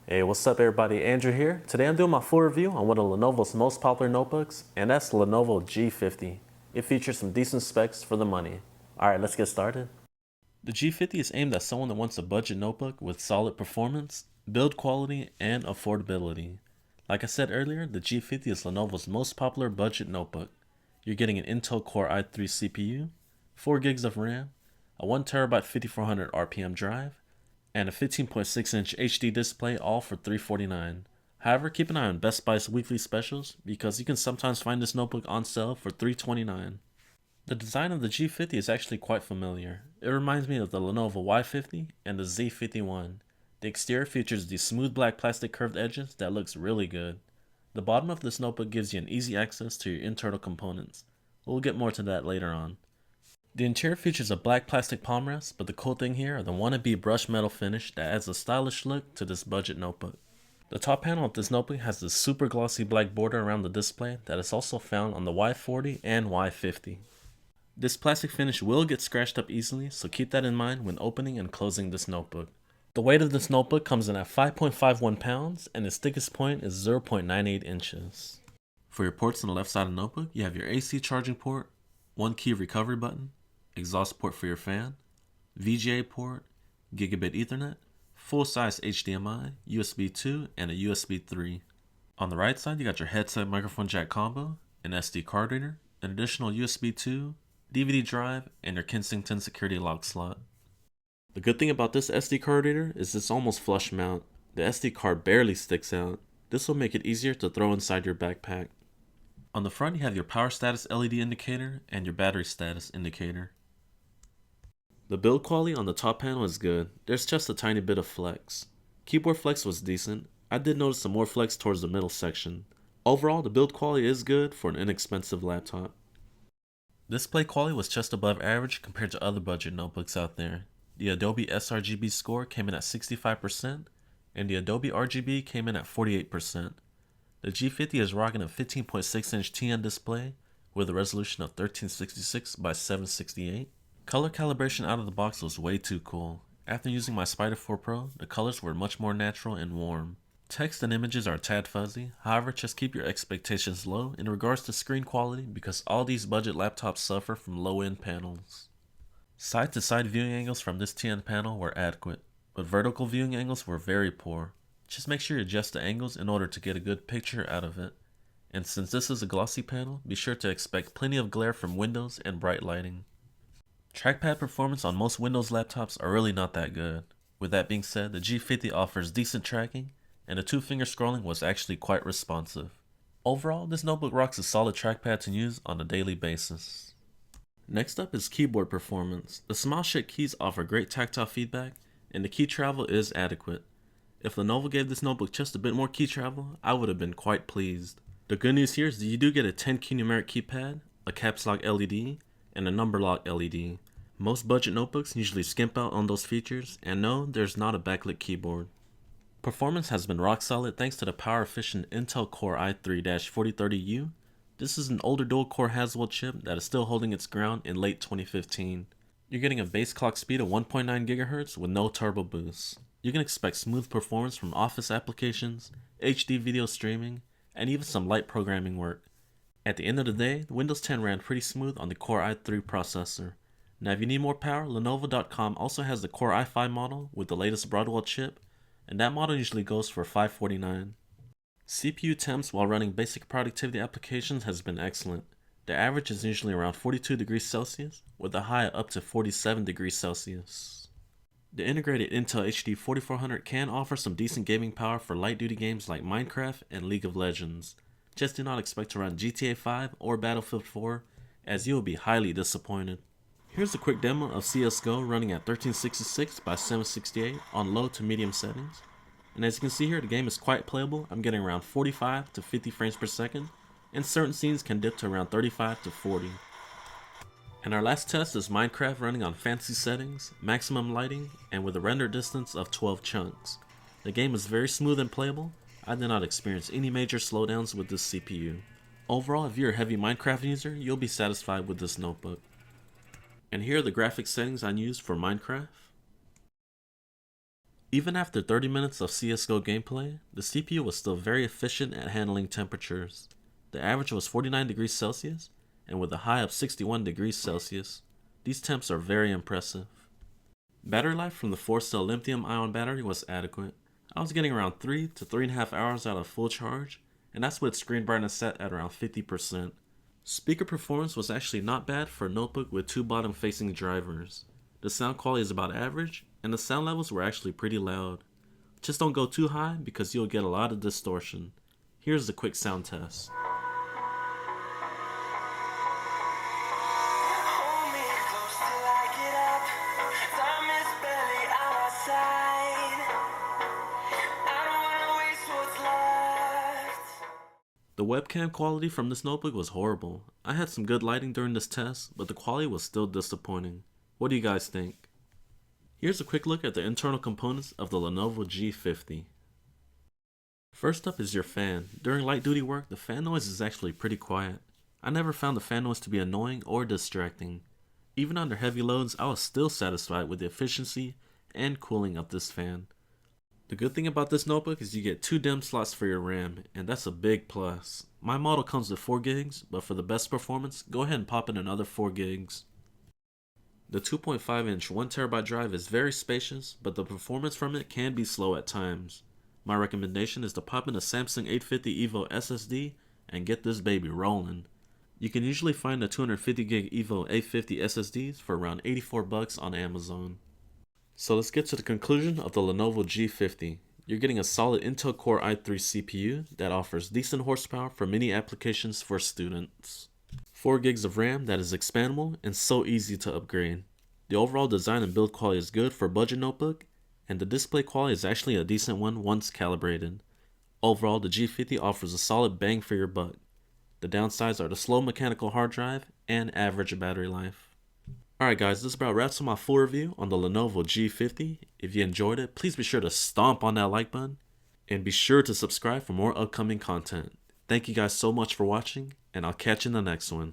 Hey, what's up everybody, Andrew here. Today I'm doing my full review on one of Lenovo's most popular notebooks, and that's the Lenovo G50. It features some decent specs for the money. Alright, let's get started. The G50 is aimed at someone that wants a budget notebook with solid performance, build quality, and affordability. Like I said earlier, the G50 is Lenovo's most popular budget notebook. You're getting an Intel Core i3 CPU, 4 gigs of RAM, a 1TB 5400 RPM drive, and a 15.6-inch HD display, all for $349. However, keep an eye on Best Buy's weekly specials because you can sometimes find this notebook on sale for $329. The design of the G50 is actually quite familiar. It reminds me of the Lenovo Y50 and the Z51. The exterior features these smooth black plastic curved edges that looks really good. The bottom of this notebook gives you an easy access to your internal components. We'll get more to that later on. The interior features a black plastic palm rest, but the cool thing here are the wannabe brushed metal finish that adds a stylish look to this budget notebook. The top panel of this notebook has this super glossy black border around the display that is also found on the Y40 and Y50. This plastic finish will get scratched up easily, so keep that in mind when opening and closing this notebook. The weight of this notebook comes in at 5.51 pounds, and its thickest point is 0.98 inches. For your ports on the left side of the notebook, you have your AC charging port, one key recovery button, exhaust port for your fan, VGA port, gigabit Ethernet, full-size HDMI, USB 2, and a USB 3. On the right side, you got your headset microphone jack combo, an SD card reader, an additional USB 2, DVD drive, and your Kensington security lock slot. The good thing about this SD card reader is it's almost flush mount. The SD card barely sticks out. This will make it easier to throw inside your backpack. On the front, you have your power status LED indicator and your battery status indicator. The build quality on the top panel is good. There's just a tiny bit of flex. Keyboard flex was decent. I did notice some more flex towards the middle section. Overall, the build quality is good for an inexpensive laptop. Display quality was just above average compared to other budget notebooks out there. The Adobe sRGB score came in at 65%, and the Adobe RGB came in at 48%. The G50 is rocking a 15.6-inch TN display with a resolution of 1366 by 768. Color calibration out of the box was way too cool. After using my Spider 4 Pro, the colors were much more natural and warm. Text and images are a tad fuzzy, however just keep your expectations low in regards to screen quality because all these budget laptops suffer from low-end panels. Side-to-side viewing angles from this TN panel were adequate, but vertical viewing angles were very poor. Just make sure you adjust the angles in order to get a good picture out of it. And since this is a glossy panel, be sure to expect plenty of glare from windows and bright lighting. Trackpad performance on most Windows laptops are really not that good. With that being said, the G50 offers decent tracking, and the two-finger scrolling was actually quite responsive. Overall, this notebook rocks a solid trackpad to use on a daily basis. Next up is keyboard performance. The small shake keys offer great tactile feedback, and the key travel is adequate. If Lenovo gave this notebook just a bit more key travel, I would have been quite pleased. The good news here is that you do get a 10-key numeric keypad, a caps lock LED, and a number lock LED. Most budget notebooks usually skimp out on those features, and no, there's not a backlit keyboard. Performance has been rock solid thanks to the power efficient Intel Core i3-4030U. This is an older dual core Haswell chip that is still holding its ground in late 2015. You're getting a base clock speed of 1.9 GHz with no turbo boost. You can expect smooth performance from office applications, HD video streaming, and even some light programming work. At the end of the day, Windows 10 ran pretty smooth on the Core i3 processor. Now if you need more power, Lenovo.com also has the Core i5 model with the latest Broadwell chip, and that model usually goes for $549. CPU temps while running basic productivity applications has been excellent. The average is usually around 42 degrees Celsius, with a high up to 47 degrees Celsius. The integrated Intel HD 4400 can offer some decent gaming power for light-duty games like Minecraft and League of Legends. Just do not expect to run GTA 5 or Battlefield 4, as you will be highly disappointed. Here's a quick demo of CSGO running at 1366 by 768 on low to medium settings. And as you can see here, the game is quite playable. I'm getting around 45 to 50 frames per second, and certain scenes can dip to around 35 to 40. And our last test is Minecraft running on fancy settings, maximum lighting, and with a render distance of 12 chunks. The game is very smooth and playable. I did not experience any major slowdowns with this CPU. Overall, if you're a heavy Minecraft user, you'll be satisfied with this notebook. And here are the graphics settings I used for Minecraft. Even after 30 minutes of CSGO gameplay, the CPU was still very efficient at handling temperatures. The average was 49 degrees Celsius, and with a high of 61 degrees Celsius. These temps are very impressive. Battery life from the 4-cell lithium-ion battery was adequate. I was getting around 3 to 3.5 hours out of full charge, and that's with screen brightness set at around 50%. Speaker performance was actually not bad for a notebook with 2 bottom-facing drivers. The sound quality is about average, and the sound levels were actually pretty loud. Just don't go too high because you'll get a lot of distortion. Here's the quick sound test. The webcam quality from this notebook was horrible. I had some good lighting during this test, but the quality was still disappointing. What do you guys think? Here's a quick look at the internal components of the Lenovo G50. First up is your fan. During light duty work, the fan noise is actually pretty quiet. I never found the fan noise to be annoying or distracting. Even under heavy loads, I was still satisfied with the efficiency and cooling of this fan. The good thing about this notebook is you get 2 DIMM slots for your RAM, and that's a big plus. My model comes with 4 gigs, but for the best performance, go ahead and pop in another 4 gigs. The 2.5-inch 1TB drive is very spacious, but the performance from it can be slow at times. My recommendation is to pop in a Samsung 850 EVO SSD and get this baby rolling. You can usually find the 250GB EVO 850 SSDs for around $84 on Amazon. So let's get to the conclusion of the Lenovo G50. You're getting a solid Intel Core i3 CPU that offers decent horsepower for many applications for students. 4 gigs of RAM that is expandable and so easy to upgrade. The overall design and build quality is good for a budget notebook, and the display quality is actually a decent one once calibrated. Overall, the G50 offers a solid bang for your buck. The downsides are the slow mechanical hard drive and average battery life. Alright guys, this about wraps up my full review on the Lenovo G50. If you enjoyed it, please be sure to stomp on that like button, and be sure to subscribe for more upcoming content. Thank you guys so much for watching, and I'll catch you in the next one.